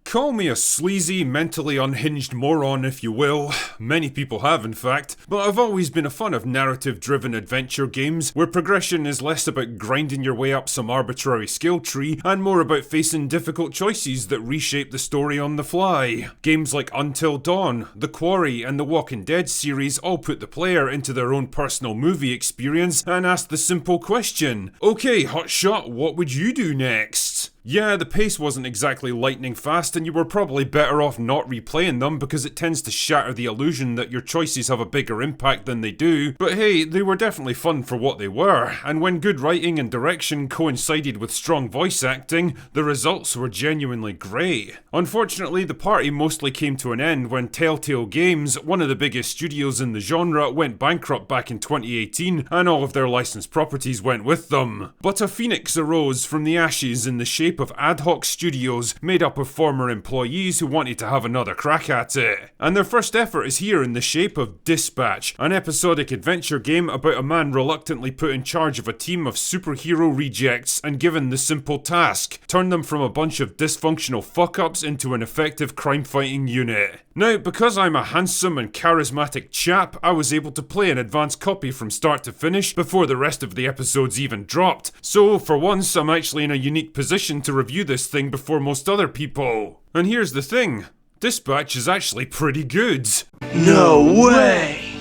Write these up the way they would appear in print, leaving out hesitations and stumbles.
Call me a sleazy, mentally unhinged moron if you will. Many people have in fact, but I've always been a fan of narrative-driven adventure games where progression is less about grinding your way up some arbitrary skill tree and more about facing difficult choices that reshape the story on the fly. Games like Until Dawn, The Quarry and the Walking Dead series all put the player into their own personal movie experience and ask the simple question, okay hotshot, what would you do next? Yeah, the pace wasn't exactly lightning fast and you were probably better off not replaying them because it tends to shatter the illusion that your choices have a bigger impact than they do, but hey, they were definitely fun for what they were, and when good writing and direction coincided with strong voice acting, the results were genuinely great. Unfortunately, the party mostly came to an end when Telltale Games, one of the biggest studios in the genre, went bankrupt back in 2018 and all of their licensed properties went with them. But a phoenix arose from the ashes in the shape of ad hoc studios made up of former employees who wanted to have another crack at it. And their first effort is here in the shape of Dispatch, an episodic adventure game about a man reluctantly put in charge of a team of superhero rejects and given the simple task: turn them from a bunch of dysfunctional fuck-ups into an effective crime-fighting unit. Now, because I'm a handsome and charismatic chap, I was able to play an advanced copy from start to finish before the rest of the episodes even dropped, so for once I'm actually in a unique position to review this thing before most other people. And here's the thing, Dispatch is actually pretty good. No way!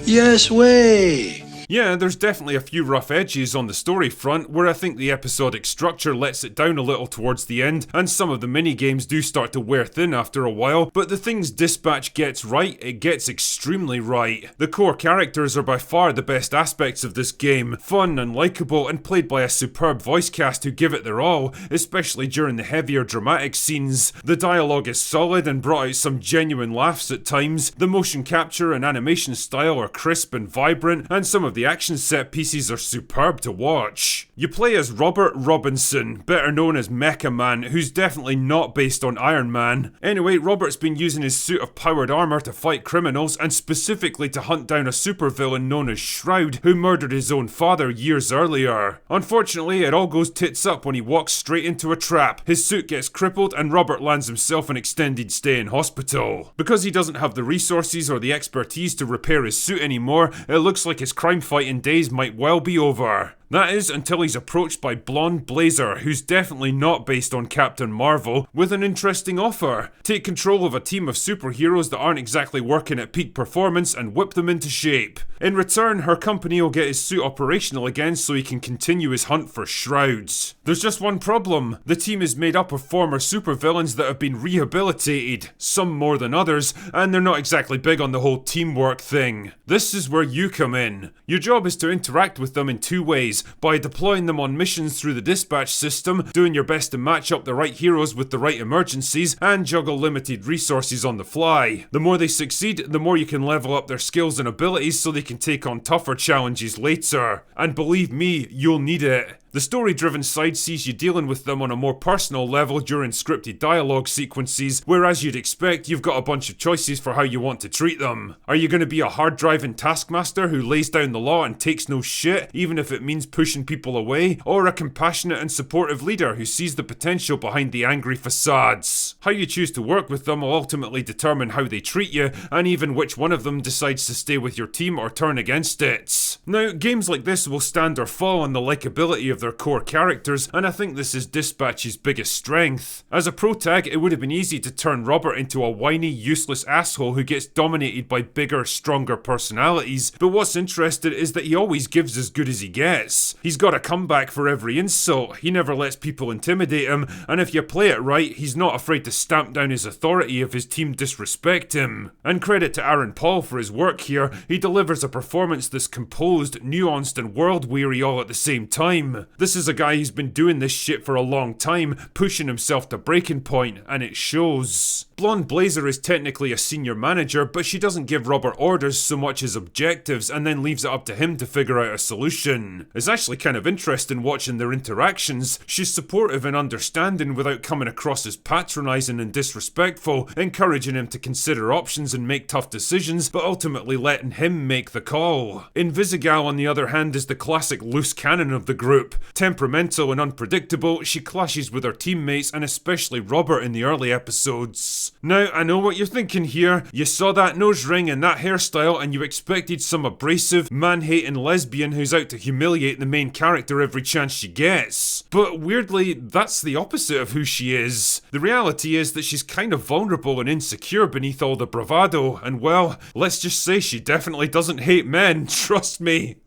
Yes way! Yeah, there's definitely a few rough edges on the story front where I think the episodic structure lets it down a little towards the end and some of the mini-games do start to wear thin after a while, but the things Dispatch gets right, it gets extremely right. The core characters are by far the best aspects of this game, fun and likeable and played by a superb voice cast who give it their all, especially during the heavier dramatic scenes. The dialogue is solid and brought out some genuine laughs at times, the motion capture and animation style are crisp and vibrant, and some of the action set pieces are superb to watch. You play as Robert Robinson, better known as Mecha Man, who's definitely not based on Iron Man. Anyway, Robert's been using his suit of powered armor to fight criminals and specifically to hunt down a supervillain known as Shroud, who murdered his own father years earlier. Unfortunately, it all goes tits up when he walks straight into a trap. His suit gets crippled and Robert lands himself an extended stay in hospital. Because he doesn't have the resources or the expertise to repair his suit anymore, it looks like his crime fighting days might well be over. That is, until he's approached by Blonde Blazer, who's definitely not based on Captain Marvel, with an interesting offer. Take control of a team of superheroes that aren't exactly working at peak performance and whip them into shape. In return, her company will get his suit operational again so he can continue his hunt for Shrouds. There's just one problem. The team is made up of former supervillains that have been rehabilitated, some more than others, and they're not exactly big on the whole teamwork thing. This is where you come in. Your job is to interact with them in two ways, by deploying them on missions through the dispatch system, doing your best to match up the right heroes with the right emergencies, and juggle limited resources on the fly. The more they succeed, the more you can level up their skills and abilities so they can take on tougher challenges later. And believe me, you'll need it. The story-driven side sees you dealing with them on a more personal level during scripted dialogue sequences, where as you'd expect, you've got a bunch of choices for how you want to treat them. Are you going to be a hard-driving taskmaster who lays down the law and takes no shit, even if it means pushing people away? Or a compassionate and supportive leader who sees the potential behind the angry facades? How you choose to work with them will ultimately determine how they treat you, and even which one of them decides to stay with your team or turn against it. Now, games like this will stand or fall on the likability of their core characters, and I think this is Dispatch's biggest strength. As a protag, it would have been easy to turn Robert into a whiny, useless asshole who gets dominated by bigger, stronger personalities, but what's interesting is that he always gives as good as he gets. He's got a comeback for every insult, he never lets people intimidate him, and if you play it right, he's not afraid to stamp down his authority if his team disrespect him. And credit to Aaron Paul for his work here, he delivers a performance that's composed, nuanced and world-weary all at the same time. This is a guy who's been doing this shit for a long time, pushing himself to breaking point, and it shows. Blonde Blazer is technically a senior manager, but she doesn't give Robert orders so much as objectives and then leaves it up to him to figure out a solution. It's actually kind of interesting watching their interactions. She's supportive and understanding without coming across as patronising and disrespectful, encouraging him to consider options and make tough decisions, but ultimately letting him make the call. Invisigal, on the other hand, is the classic loose cannon of the group. Temperamental and unpredictable, she clashes with her teammates and especially Robert in the early episodes. Now, I know what you're thinking here. You saw that nose ring and that hairstyle and you expected some abrasive, man-hating lesbian who's out to humiliate the main character every chance she gets. But weirdly, that's the opposite of who she is. The reality is that she's kind of vulnerable and insecure beneath all the bravado, and well, let's just say she definitely doesn't hate men, trust me.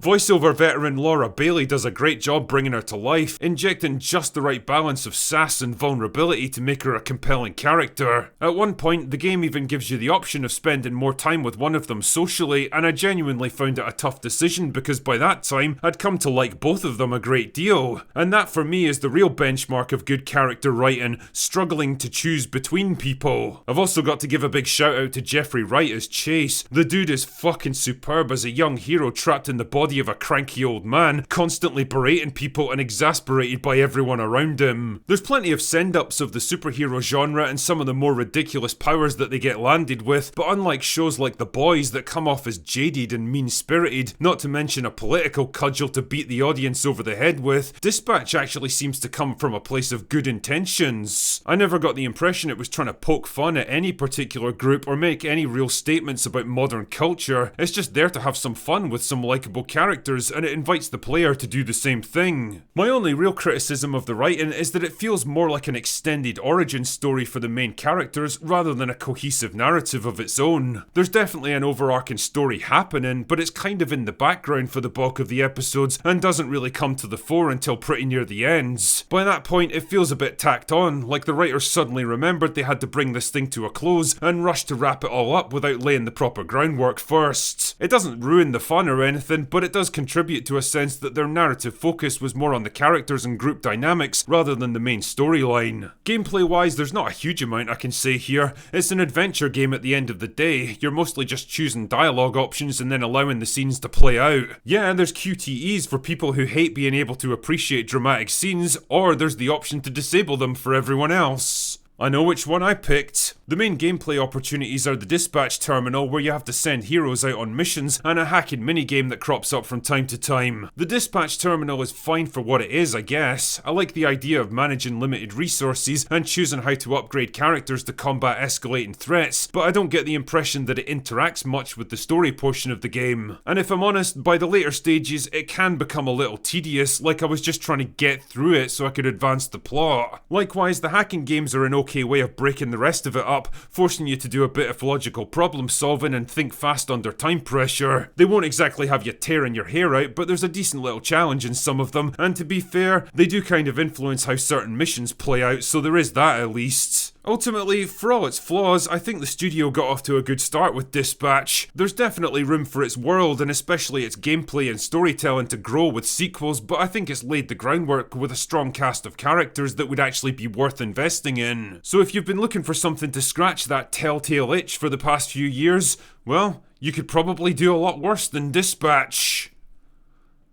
Voiceover veteran Laura Bailey does a great job bringing her to life, injecting just the right balance of sass and vulnerability to make her a compelling character. At one point, the game even gives you the option of spending more time with one of them socially, and I genuinely found it a tough decision because by that time, I'd come to like both of them a great deal. And that for me is the real benchmark of good character writing, struggling to choose between people. I've also got to give a big shout out to Jeffrey Wright as Chase. The dude is fucking superb as a young hero trapped in the body of a cranky old man, constantly berating people and exasperated by everyone around him. There's plenty of send-ups of the superhero genre and some of the more ridiculous powers that they get landed with, but unlike shows like The Boys that come off as jaded and mean-spirited, not to mention a political cudgel to beat the audience over the head with, Dispatch actually seems to come from a place of good intentions. I never got the impression it was trying to poke fun at any particular group or make any real statements about modern culture. It's just there to have some fun with some likeable characters, and it invites the player to do the same thing. My only real criticism of the writing is that it feels more like an extended origin story for the main characters rather than a cohesive narrative of its own. There's definitely an overarching story happening, but it's kind of in the background for the bulk of the episodes and doesn't really come to the fore until pretty near the ends. By that point, it feels a bit tacked on, like the writers suddenly remembered they had to bring this thing to a close and rushed to wrap it all up without laying the proper groundwork first. It doesn't ruin the fun or anything, but it does contribute to a sense that their narrative focus was more on the characters and group dynamics rather than the main storyline. Gameplay wise, there's not a huge amount I can say here. It's an adventure game at the end of the day. You're mostly just choosing dialogue options and then allowing the scenes to play out. Yeah, there's QTEs for people who hate being able to appreciate dramatic scenes, or there's the option to disable them for everyone else. I know which one I picked. The main gameplay opportunities are the dispatch terminal where you have to send heroes out on missions and a hacking minigame that crops up from time to time. The dispatch terminal is fine for what it is, I guess. I like the idea of managing limited resources and choosing how to upgrade characters to combat escalating threats, but I don't get the impression that it interacts much with the story portion of the game. And if I'm honest, by the later stages it can become a little tedious, like I was just trying to get through it so I could advance the plot. Likewise, the hacking games are an okay way of breaking the rest of it up, forcing you to do a bit of logical problem solving and think fast under time pressure. They won't exactly have you tearing your hair out, but there's a decent little challenge in some of them, and to be fair, they do kind of influence how certain missions play out, so there is that at least. Ultimately, for all its flaws, I think the studio got off to a good start with Dispatch. There's definitely room for its world and especially its gameplay and storytelling to grow with sequels, but I think it's laid the groundwork with a strong cast of characters that would actually be worth investing in. So if you've been looking for something to scratch that telltale itch for the past few years, well, you could probably do a lot worse than Dispatch.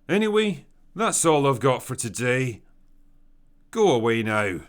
Anyway, that's all I've got for today. Go away now.